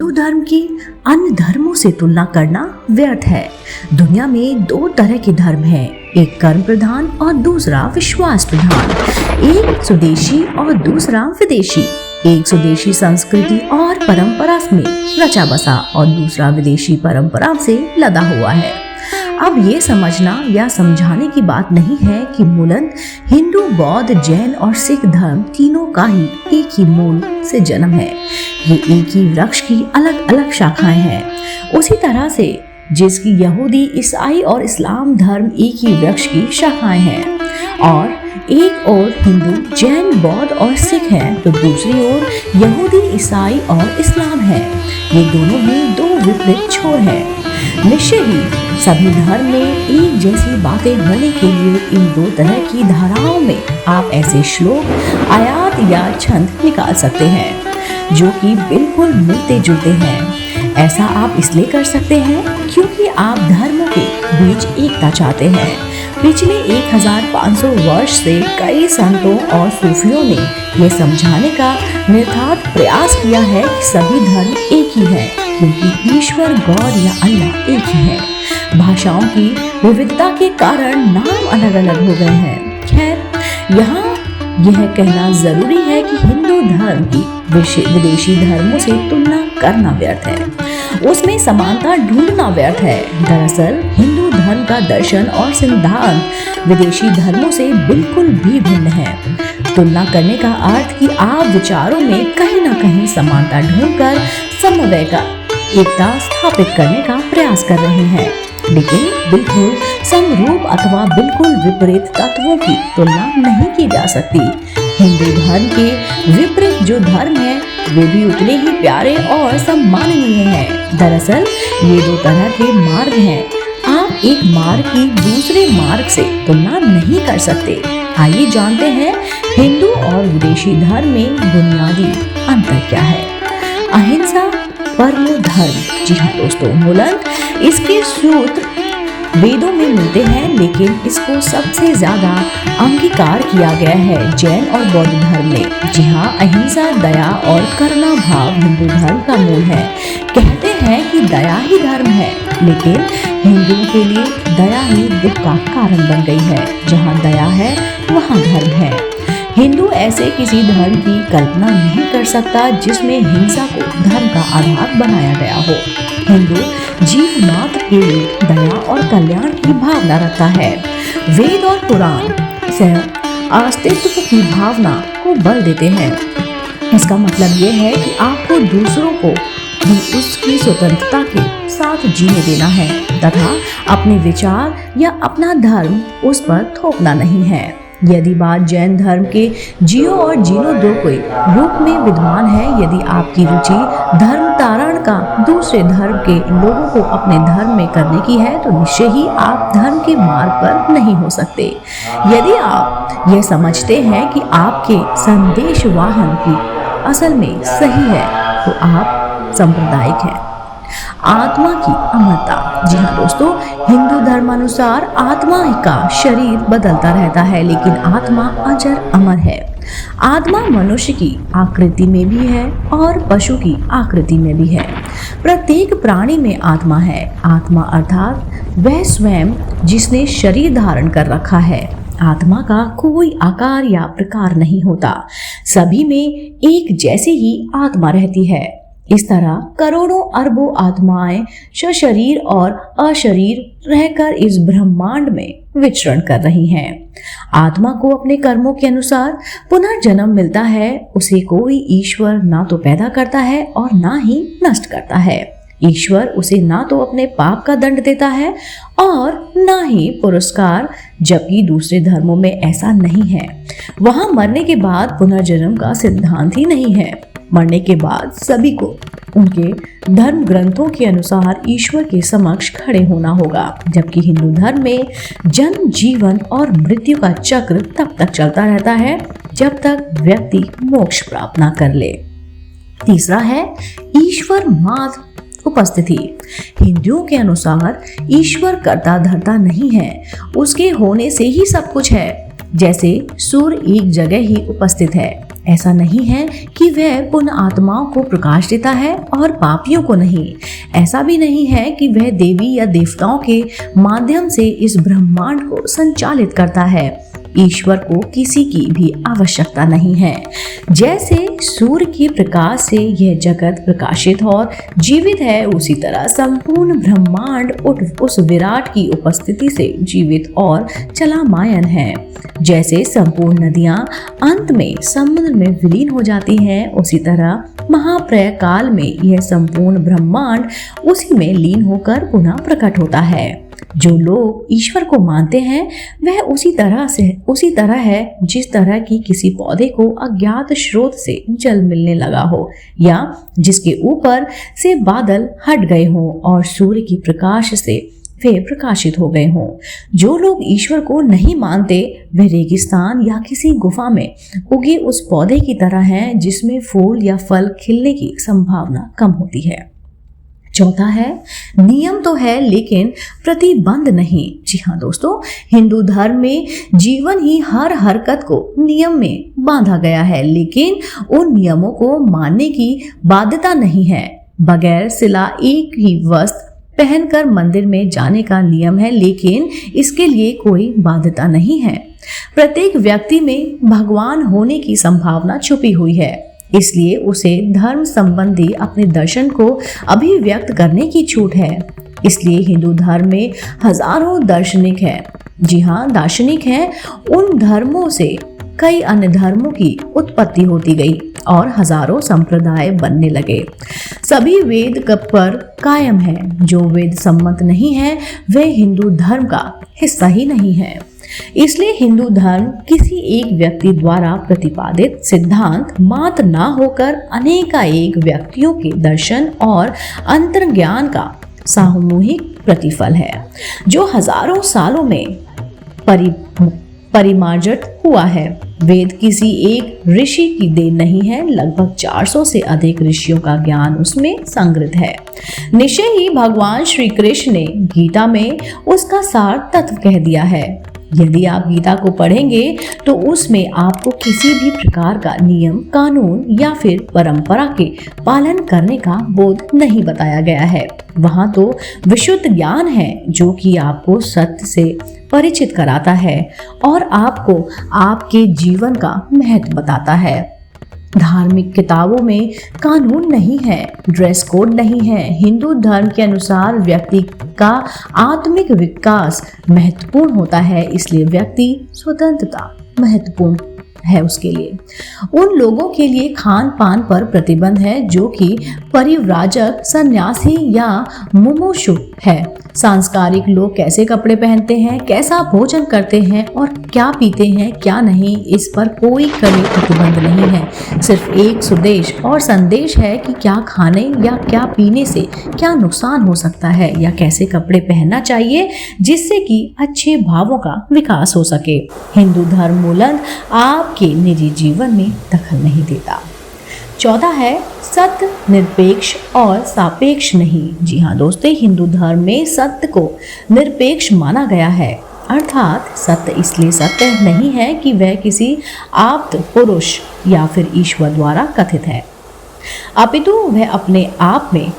हिंदू धर्म की अन्य धर्मों से तुलना करना व्यर्थ है। दुनिया में दो तरह के धर्म हैं, एक कर्म प्रधान और दूसरा विश्वास प्रधान। एक स्वदेशी और दूसरा विदेशी। एक स्वदेशी संस्कृति और परंपरा में रचा बसा और दूसरा विदेशी परंपरा से लदा हुआ है। अब ये समझना या समझाने की बात नहीं है कि मूलन हिंदू, बौद्ध, जैन और सिख धर्म तीनों का ही एक ही मूल से जन्म है। ये एक ही वृक्ष की अलग अलग शाखाएं हैं। उसी तरह से जिसकी यहूदी, ईसाई और इस्लाम धर्म एक ही वृक्ष की शाखाएं हैं और एक ओर हिंदू, जैन, बौद्ध और सिख हैं तो दूसरी ओर यहूदी, ईसाई और इस्लाम है। ये दोनों ही दो विपरीत छोर हैं। निश्चय ही सभी धर्म में एक जैसी बातें होने के लिए इन दो तरह की धाराओं में आप ऐसे श्लोक, आयात या छंद निकाल सकते हैं जो कि बिल्कुल मिलते जुलते हैं। ऐसा आप इसलिए कर सकते हैं क्योंकि आप धर्मों के बीच एकता चाहते हैं। पिछले 1500 वर्ष से कई संतों और सूफियों ने यह समझाने का निरर्थक प्रयास किया है कि सभी धर्म एक ही है क्योंकि ईश्वर, गॉड या अल्लाह एक ही है। भाषाओं की विविधता के कारण नाम अलग अलग हो गए हैं। खैर, यहाँ यह कहना जरूरी है कि हिंदू धर्म की विदेशी धर्मों से तुलना करना व्यर्थ है, उसमें समानता ढूंढना व्यर्थ है। दरअसल हिंदू धर्म का दर्शन और सिद्धांत विदेशी धर्मों से बिल्कुल भी भिन्न है। तुलना करने का अर्थ कि आप विचारों में कहीं न कहीं समानता ढूंढकर समन्वय का एकता स्थापित करने का प्रयास कर रहे हैं, लेकिन बिल्कुल समरूप अथवा बिल्कुल विपरीत तत्वों की तुलना नहीं की जा सकती। हिंदू धर्म के विपरीत जो धर्म है वे भी उतने ही प्यारे और सम्माननीय हैं। दरअसल ये दो तरह के मार्ग हैं। आप एक मार्ग की दूसरे मार्ग से तुलना नहीं कर सकते। आइए जानते हैं हिंदू और विदेशी धर्म में बुनियादी अंतर क्या है। अहिंसा परमो धर्म। जी हाँ दोस्तों, मूलन इसके सूत्र वेदों में मिलते हैं, लेकिन इसको सबसे ज्यादा अंगीकार किया गया है जैन और बौद्ध धर्म में। जी हाँ, अहिंसा, दया और करुणा भाव हिंदू धर्म का मूल है। कहते हैं कि दया ही धर्म है, लेकिन हिंदुओं के लिए दया ही दुख का कारण बन गई है। जहाँ दया है वहाँ धर्म है। हिंदू ऐसे किसी धर्म की कल्पना नहीं कर सकता जिसमें हिंसा को धर्म का आधार बनाया गया हो। हिंदू जीव मात्र के लिए दया और कल्याण की भावना रखता है। वेद और पुराण अस्तित्व की भावना को बल देते हैं। इसका मतलब ये है कि आपको दूसरों को भी उसकी स्वतंत्रता के साथ जीने देना है तथा अपने विचार या अपना धर्म उस पर थोपना नहीं है। यदि बात जैन धर्म के जियो और जीनो दो के रूप में विद्यमान है, यदि आपकी रुचि धर्म तारण का दूसरे धर्म के लोगों को अपने धर्म में करने की है तो निश्चय ही आप धर्म के मार्ग पर नहीं हो सकते। यदि आप यह समझते हैं कि आपके संदेश वाहन की असल में सही है तो आप सांप्रदायिक हैं। आत्मा की अमरता। जी हाँ दोस्तों, हिंदू धर्मानुसार आत्मा का शरीर बदलता रहता है, लेकिन आत्मा अजर अमर है। आत्मा मनुष्य की आकृति में भी है और पशु की आकृति में भी है। प्रत्येक प्राणी में आत्मा है। आत्मा अर्थात वह स्वयं जिसने शरीर धारण कर रखा है। आत्मा का कोई आकार या प्रकार नहीं होता। सभी में एक जैसी ही आत्मा रहती है। इस तरह करोड़ों अरबों आत्माएं सशरीर और अशरीर रहकर इस ब्रह्मांड में विचरण कर रही हैं। आत्मा को अपने कर्मों के अनुसार पुनर्जन्म मिलता है। उसे कोई ईश्वर ना तो पैदा करता है और ना ही नष्ट करता है। ईश्वर उसे ना तो अपने पाप का दंड देता है और ना ही पुरस्कार, जबकि दूसरे धर्मों में ऐसा नहीं है। वहां मरने के बाद पुनर्जन्म का सिद्धांत ही नहीं है। मरने के बाद सभी को उनके धर्म ग्रंथों के अनुसार ईश्वर के समक्ष खड़े होना होगा, जबकि हिंदू धर्म में जन्म, जीवन और मृत्यु का चक्र तब तक चलता रहता है जब तक व्यक्ति मोक्ष प्राप्त न कर ले। तीसरा है ईश्वर मात्र उपस्थिति। हिंदुओं के अनुसार ईश्वर कर्ता धर्ता नहीं है, उसके होने से ही सब कुछ है। जैसे सूर्य एक जगह ही उपस्थित है, ऐसा नहीं है कि वह पुण्य आत्माओं को प्रकाश देता है और पापियों को नहीं। ऐसा भी नहीं है कि वह देवी या देवताओं के माध्यम से इस ब्रह्मांड को संचालित करता है। ईश्वर को किसी की भी आवश्यकता नहीं है। जैसे सूर्य के प्रकाश से यह जगत प्रकाशित और जीवित है, उसी तरह संपूर्ण ब्रह्मांड उस विराट की उपस्थिति से जीवित और चलामायन है। जैसे संपूर्ण नदियां अंत में समुद्र में विलीन हो जाती हैं, उसी तरह महाप्रलय काल में यह संपूर्ण ब्रह्मांड उसी में लीन होकर पुनः प्रकट होता है। जो लोग ईश्वर को मानते हैं वह उसी तरह है जिस तरह की किसी पौधे को अज्ञात स्रोत से जल मिलने लगा हो, या जिसके ऊपर से बादल हट गए हों और सूर्य की प्रकाश से वे प्रकाशित हो गए हों। जो लोग ईश्वर को नहीं मानते वे रेगिस्तान या किसी गुफा में उगे उस पौधे की तरह हैं जिसमें फूल या फल खिलने की संभावना कम होती है। चौथा है, नियम तो है लेकिन प्रतिबंध नहीं। जी हाँ दोस्तों, हिंदू धर्म में जीवन ही हर हरकत को नियम में बांधा गया है, लेकिन उन नियमों को मानने की बाध्यता नहीं है। बगैर सिला एक ही वस्त्र पहनकर मंदिर में जाने का नियम है, लेकिन इसके लिए कोई बाध्यता नहीं है। प्रत्येक व्यक्ति में भगवान होने की संभावना छुपी हुई है, इसलिए उसे धर्म संबंधी अपने दर्शन को अभिव्यक्त करने की छूट है। इसलिए हिंदू धर्म में हजारों दार्शनिक हैं। जी हाँ, दार्शनिक हैं। उन धर्मों से कई अन्य धर्मों की उत्पत्ति होती गई और हजारों संप्रदाय बनने लगे। सभी वेद पर कायम है। जो वेद सम्मत नहीं है वह हिंदू धर्म का हिस्सा ही नहीं है। इसलिए हिंदू धर्म किसी एक व्यक्ति द्वारा प्रतिपादित सिद्धांत मात्र ना होकर अनेकानेक व्यक्तियों के दर्शन और अंतर्ज्ञान का सामूहिक प्रतिफल है, जो हजारों सालों में परिमार्जित हुआ है। वेद किसी एक ऋषि की देन नहीं है, लगभग 400 से अधिक ऋषियों का ज्ञान उसमें संग्रहित है। निश्चय ही भगवान श्री कृष्ण ने गीता में उसका सार तत्व कह दिया है। यदि आप गीता को पढ़ेंगे तो उसमें आपको किसी भी प्रकार का नियम, कानून या फिर परंपरा के पालन करने का बोध नहीं बताया गया है। वहाँ तो विशुद्ध ज्ञान है जो कि आपको सत्य से परिचित कराता है और आपको आपके जीवन का महत्व बताता है। धार्मिक किताबों में कानून नहीं है, ड्रेस कोड नहीं है। हिंदू धर्म के अनुसार व्यक्ति का आत्मिक विकास महत्वपूर्ण होता है, इसलिए व्यक्ति स्वतंत्रता महत्वपूर्ण है उसके लिए। उन लोगों के लिए खान पान पर प्रतिबंध है जो कि परिव्राजक, सन्यासी या मुमुक्षु है। सांस्कारिक लोग कैसे कपड़े पहनते हैं, कैसा भोजन करते हैं और क्या पीते हैं क्या नहीं, इस पर कोई कड़ी प्रतिबंध नहीं है। सिर्फ एक सुदेश और संदेश है कि क्या खाने या क्या पीने से क्या नुकसान हो सकता है या कैसे कपड़े पहनना चाहिए जिससे कि अच्छे भावों का विकास हो सके। हिंदू धर्म मूलन आपके निजी जीवन में दखल नहीं देता। चौथा है, सत्य निरपेक्ष और सापेक्ष नहीं। जी हाँ दोस्तों, हिंदू धर्म में सत्य को निरपेक्ष माना गया है, अर्थात सत्य इसलिए सत्य नहीं है कि वह किसी आप्त पुरुष या फिर ईश्वर द्वारा कथित है, अपितु वह अपने आप में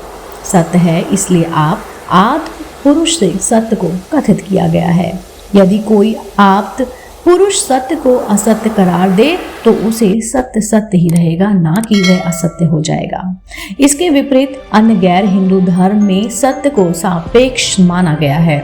सत्य है। इसलिए आप आप्त पुरुष से सत्य को कथित किया गया है। यदि कोई आप्त पुरुष सत्य को असत्य करार दे तो उसे सत्य सत्य ही रहेगा, ना कि वह असत्य हो जाएगा। इसके विपरीत अन्य गैर हिंदू धर्म में सत्य को सापेक्ष माना गया है।